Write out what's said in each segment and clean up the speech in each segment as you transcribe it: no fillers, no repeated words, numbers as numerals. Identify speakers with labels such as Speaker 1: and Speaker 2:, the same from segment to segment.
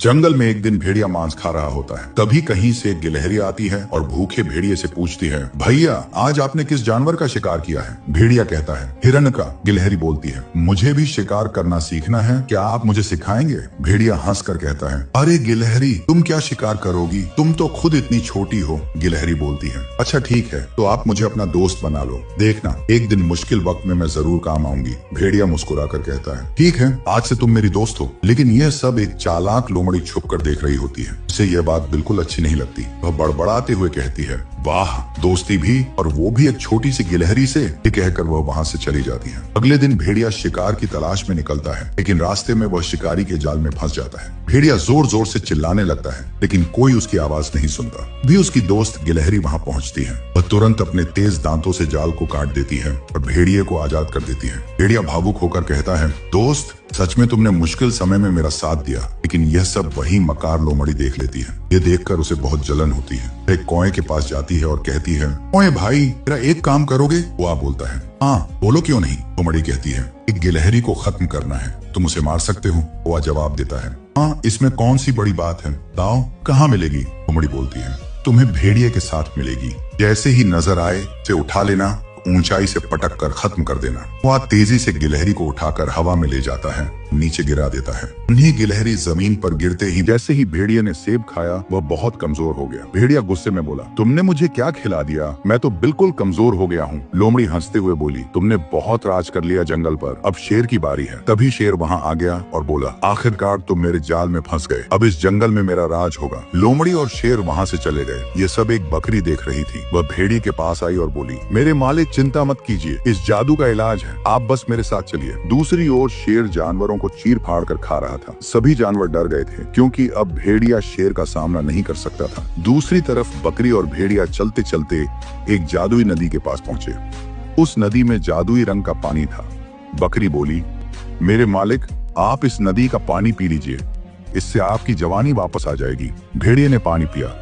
Speaker 1: जंगल में एक दिन भेड़िया मांस खा रहा होता है। तभी कहीं से एक गिलहरी आती है और भूखे भेड़िए से पूछती है, भैया आज आपने किस जानवर का शिकार किया है? भेड़िया कहता है, हिरण का। गिलहरी बोलती है, मुझे भी शिकार करना सीखना है, क्या आप मुझे सिखाएंगे? भेड़िया हंस कर कहता है, अरे गिलहरी तुम क्या शिकार करोगी, तुम तो खुद इतनी छोटी हो। गिलहरी बोलती है, अच्छा ठीक है, तो आप मुझे अपना दोस्त बना लो, देखना एक दिन मुश्किल वक्त में मैं जरूर काम आऊंगी। भेड़िया मुस्कुरा कर कहता है, ठीक है, आज से तुम मेरी दोस्त हो। लेकिन यह सब एक चालाक लोमड़ी छुप कर देख रही होती है। इसे यह बात बिल्कुल अच्छी नहीं लगती। वह बड़बड़ाते हुए कहती है, वाह दोस्ती भी, और वो भी एक छोटी सी गिलहरी से। ये कहकर वह वहाँ से चली जाती है। अगले दिन भेड़िया शिकार की तलाश में निकलता है, लेकिन रास्ते में वह शिकारी के जाल में फंस जाता है। भेड़िया जोर जोर से चिल्लाने लगता है, लेकिन कोई उसकी आवाज नहीं सुनता। भी उसकी दोस्त गिलहरी वहाँ पहुँचती है। वह तुरंत अपने तेज दांतों से जाल को काट देती है और भेड़िए को आजाद कर देती है। भेड़िया भावुक होकर कहता है, दोस्त सच में तुमने मुश्किल समय में मेरा साथ दिया। लेकिन यह सब वही मकार लोमड़ी देख लेती है। ये देखकर उसे बहुत जलन होती है। एक कौए के पास जाती है और कहती है, कौए भाई मेरा एक काम करोगे? कौआ बोलता है, हाँ बोलो क्यों नहीं। लोमड़ी कहती है, एक गिलहरी को खत्म करना है, तुम उसे मार सकते हो। कौआ जवाब देता है, हाँ इसमें कौन सी बड़ी बात है, बताओ कहाँ मिलेगी? लोमड़ी बोलती है, तुम्हें भेड़िए के साथ मिलेगी, जैसे ही नजर आए उसे उठा लेना, ऊंचाई से पटक कर खत्म कर देना। वह तेजी से गिलहरी को उठाकर हवा में ले जाता है, नीचे गिरा देता है। उन्हीं गिलहरी जमीन पर गिरते ही जैसे ही भेड़िए ने सेब खाया वह बहुत कमजोर हो गया। भेड़िया गुस्से में बोला, तुमने मुझे क्या खिला दिया, मैं तो बिल्कुल कमजोर हो गया हूँ। लोमड़ी हंसते हुए बोली, तुमने बहुत राज कर लिया जंगल पर, अब शेर की बारी है। तभी शेर वहाँ आ गया और बोला, आखिरकार तुम मेरे जाल में फंस गए, अब इस जंगल में मेरा राज होगा। लोमड़ी और शेर वहाँ से चले गए। ये सब एक बकरी देख रही थी। वह भेड़िए के पास आई और बोली, मेरे मालिक चिंता मत कीजिए, इस जादू का इलाज है, आप बस मेरे साथ चलिए। दूसरी ओर शेर जानवरों को चीर फाड़ कर खा रहा था। सभी जानवर डर गए थे, क्योंकि अब भेड़िया शेर का सामना नहीं कर सकता था। दूसरी तरफ बकरी और भेड़िया चलते चलते एक जादुई नदी के पास पहुंचे। उस नदी में जादुई रंग का पानी था। बकरी बोली, मेरे मालिक आप इस नदी का पानी पी लीजिए, इससे आपकी जवानी वापस आ जाएगी। भेड़िए ने पानी पिया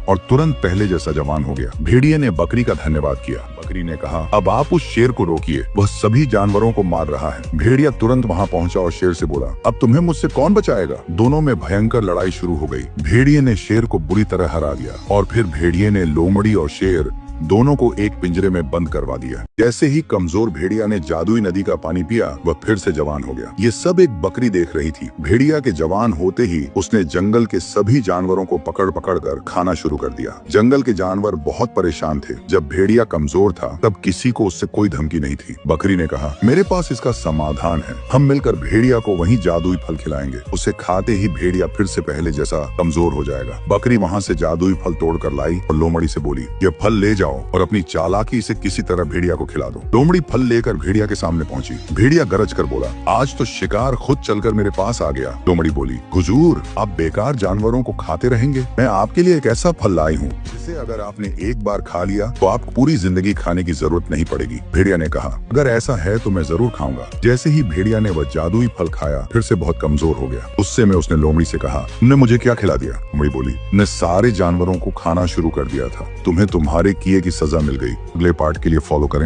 Speaker 1: और तुरंत पहले जैसा जवान हो गया। भेड़िए ने बकरी का धन्यवाद किया। बकरी ने कहा, अब आप उस शेर को रोकिए, वह सभी जानवरों को मार रहा है। भेड़िया तुरंत वहां पहुंचा और शेर से बोला, अब तुम्हें मुझसे कौन बचाएगा? दोनों में भयंकर लड़ाई शुरू हो गई। भेड़िए ने शेर को बुरी तरह हरा दिया और फिर भेड़िए ने लोमड़ी और शेर दोनों को एक पिंजरे में बंद करवा दिया। जैसे ही कमजोर भेड़िया ने जादुई नदी का पानी पिया, वह फिर से जवान हो गया। ये सब एक बकरी देख रही थी। भेड़िया के जवान होते ही उसने जंगल के सभी जानवरों को पकड़ पकड़ कर खाना शुरू कर दिया। जंगल के जानवर बहुत परेशान थे। जब भेड़िया कमजोर था तब किसी को उससे कोई धमकी नहीं थी। बकरी ने कहा, मेरे पास इसका समाधान है, हम मिलकर भेड़िया को वही जादुई फल खिलाएंगे, उसे खाते ही भेड़िया फिर से पहले जैसा कमजोर हो जाएगा। बकरी वहाँ से जादुई फल तोड़ कर लाई और लोमड़ी से बोली, ये फल ले जाओ और अपनी चालाकी से किसी तरह भेड़िया को खिला दो। लोमड़ी फल लेकर भेड़िया के सामने पहुंची। भेड़िया गरज कर बोला, आज तो शिकार खुद चलकर मेरे पास आ गया। लोमड़ी बोली, हुजूर आप बेकार जानवरों को खाते रहेंगे, मैं आपके लिए एक ऐसा फल लाई हूँ जिसे अगर आपने एक बार खा लिया तो आपको पूरी जिंदगी खाने की जरूरत नहीं पड़ेगी। भेड़िया ने कहा, अगर ऐसा है तो मैं जरूर खाऊंगा। जैसे ही भेड़िया ने वह जादुई फल खाया फिर से बहुत कमजोर हो गया। उससे में उसने लोमड़ी से कहा, तुमने मुझे क्या खिला दिया? लोमड़ी बोली, मैं सारे जानवरों को खाना शुरू कर दिया था, तुम्हें तुम्हारे किए की सजा मिल गई। अगले पार्ट के लिए फॉलो करें।